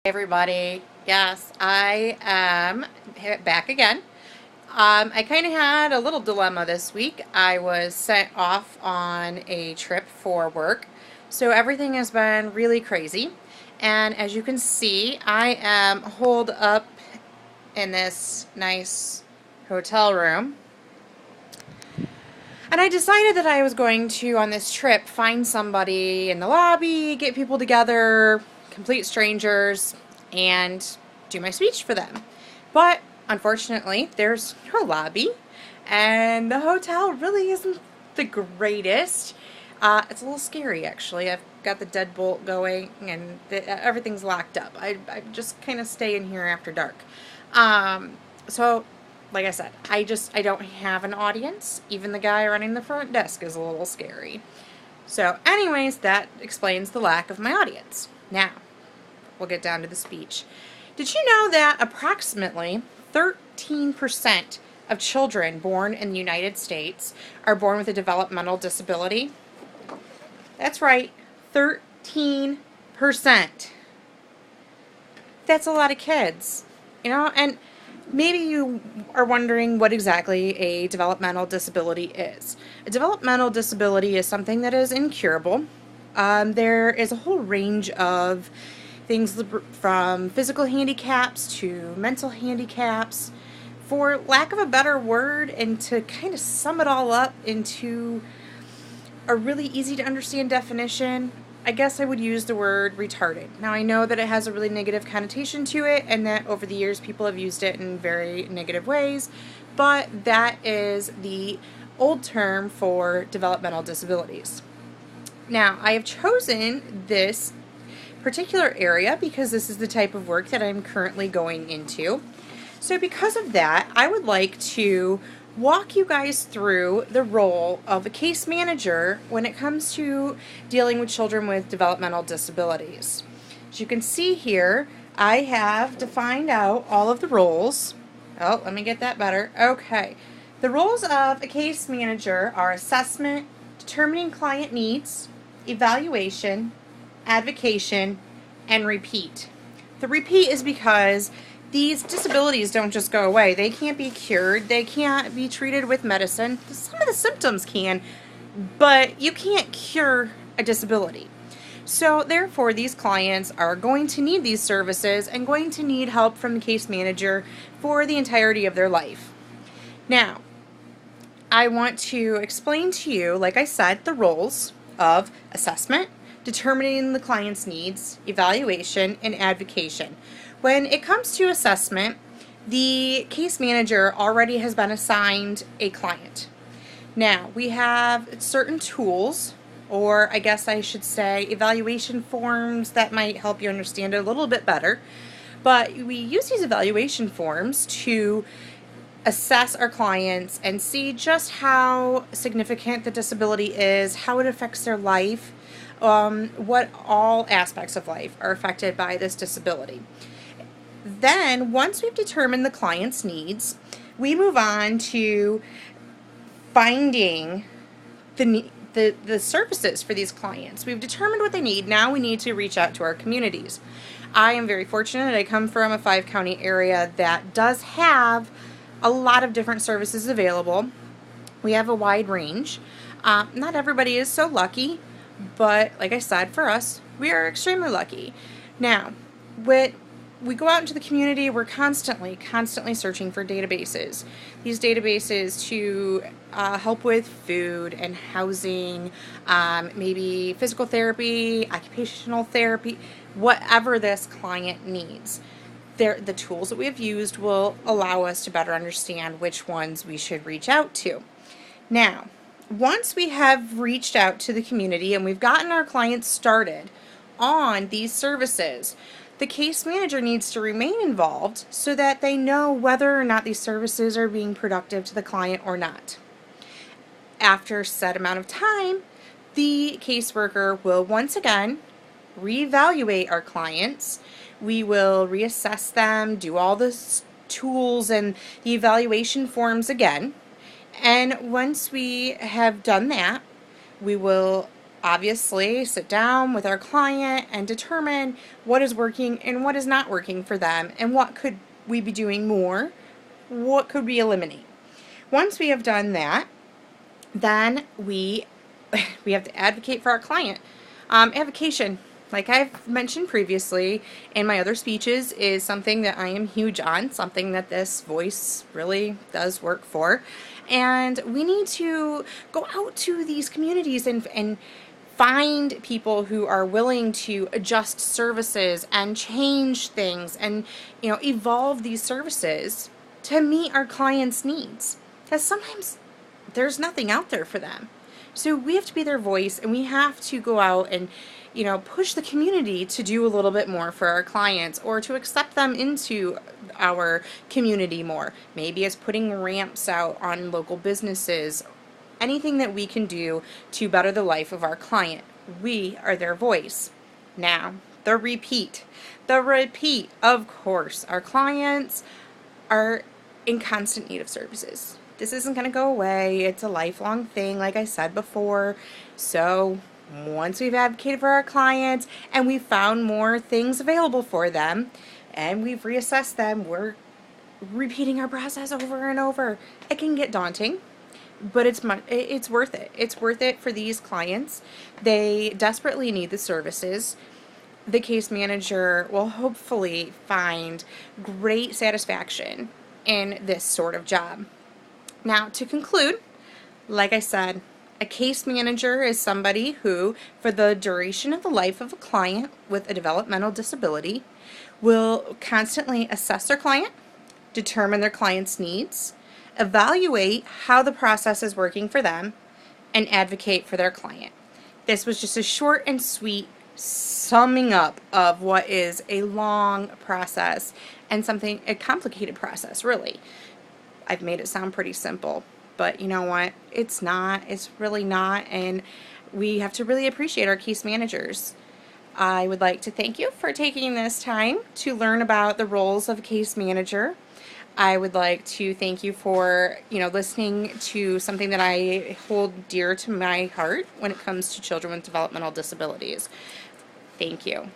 Everybody, yes, I am back again. I kind of had a little dilemma this week. I was sent off on a trip for work, so everything has been really crazy. And as you can see, I am holed up in this nice hotel room. And I decided that I was going to, on this trip, find somebody in the lobby, get people together, complete strangers, and do my speech for them. But unfortunately, there's no lobby, and the hotel really isn't the greatest. It's a little scary, actually. I've got the deadbolt going, and everything's locked up. I just kind of stay in here after dark. So like I said, I don't have an audience. Even the guy running the front desk is a little scary. So anyways, that explains the lack of my audience. Now, we'll get down to the speech. Did you know that approximately 13% of children born in the United States are born with a developmental disability? That's right, 13%. That's a lot of kids, and maybe you are wondering what exactly a developmental disability is. A developmental disability is something that is incurable. There is a whole range of things from physical handicaps to mental handicaps. For lack of a better word, and to kind of sum it all up into a really easy to understand definition, I guess I would use the word retarded. Now, I know that it has a really negative connotation to it, and that over the years people have used it in very negative ways, but that is the old term for developmental disabilities. Now, I have chosen this particular area because this is the type of work that I'm currently going into. So because of that, I would like to walk you guys through the role of a case manager when it comes to dealing with children with developmental disabilities. As you can see here, I have defined out all of the roles. Oh, let me get that better. Okay. The roles of a case manager are assessment, determining client needs, evaluation, advocation, and repeat. The repeat is because these disabilities don't just go away. They can't be cured. They can't be treated with medicine. Some of the symptoms can, but you can't cure a disability. So therefore, these clients are going to need these services and going to need help from the case manager for the entirety of their life. Now, I want to explain to you, like I said, the roles of assessment, determining the client's needs, evaluation, and advocation. When it comes to assessment, the case manager already has been assigned a client. Now, we have certain tools, or I guess I should say evaluation forms that might help you understand it a little bit better. But we use these evaluation forms to assess our clients and see just how significant the disability is, how it affects their life, what all aspects of life are affected by this disability. Then, once we've determined the client's needs, we move on to finding the services for these clients. We've determined what they need. Now we need to reach out to our communities. I am very fortunate. I come from a 5-county area that does have a lot of different services available. We have a wide range. Not everybody is so lucky, but like I said, for us, we are extremely lucky. Now, when we go out into the community, we're constantly searching for databases. These databases to help with food and housing, maybe physical therapy, occupational therapy, whatever this client needs. The tools that we have used will allow us to better understand which ones we should reach out to. Now, once we have reached out to the community and we've gotten our clients started on these services, the case manager needs to remain involved so that they know whether or not these services are being productive to the client or not. After a set amount of time, the caseworker will once again reevaluate our clients. We will reassess them, do all the tools and the evaluation forms again. And once we have done that, we will obviously sit down with our client and determine what is working and what is not working for them, and what could we be doing more, what could we eliminate. Once we have done that, then we have to advocate for our client. Advocation, like I've mentioned previously in my other speeches, is something that I am huge on, something that this voice really does work for. And we need to go out to these communities and find people who are willing to adjust services and change things and, evolve these services to meet our clients' needs. Because sometimes there's nothing out there for them. So we have to be their voice, and we have to go out and, push the community to do a little bit more for our clients, or to accept them into our community more. Maybe it's putting ramps out on local businesses. Anything that we can do to better the life of our client. We are their voice. Now, the repeat. The repeat, of course. Our clients are in constant need of services. This isn't going to go away. It's a lifelong thing, like I said before. So once we've advocated for our clients and we've found more things available for them and we've reassessed them, we're repeating our process over and over. It can get daunting, but it's worth it. It's worth it for these clients. They desperately need the services. The case manager will hopefully find great satisfaction in this sort of job. Now, to conclude, like I said, a case manager is somebody who, for the duration of the life of a client with a developmental disability, will constantly assess their client, determine their client's needs, evaluate how the process is working for them, and advocate for their client. This was just a short and sweet summing up of what is a long process and a complicated process, really. I've made it sound pretty simple, but you know what? It's not. It's really not, and we have to really appreciate our case managers. I would like to thank you for taking this time to learn about the roles of a case manager. I would like to thank you for, listening to something that I hold dear to my heart when it comes to children with developmental disabilities. Thank you.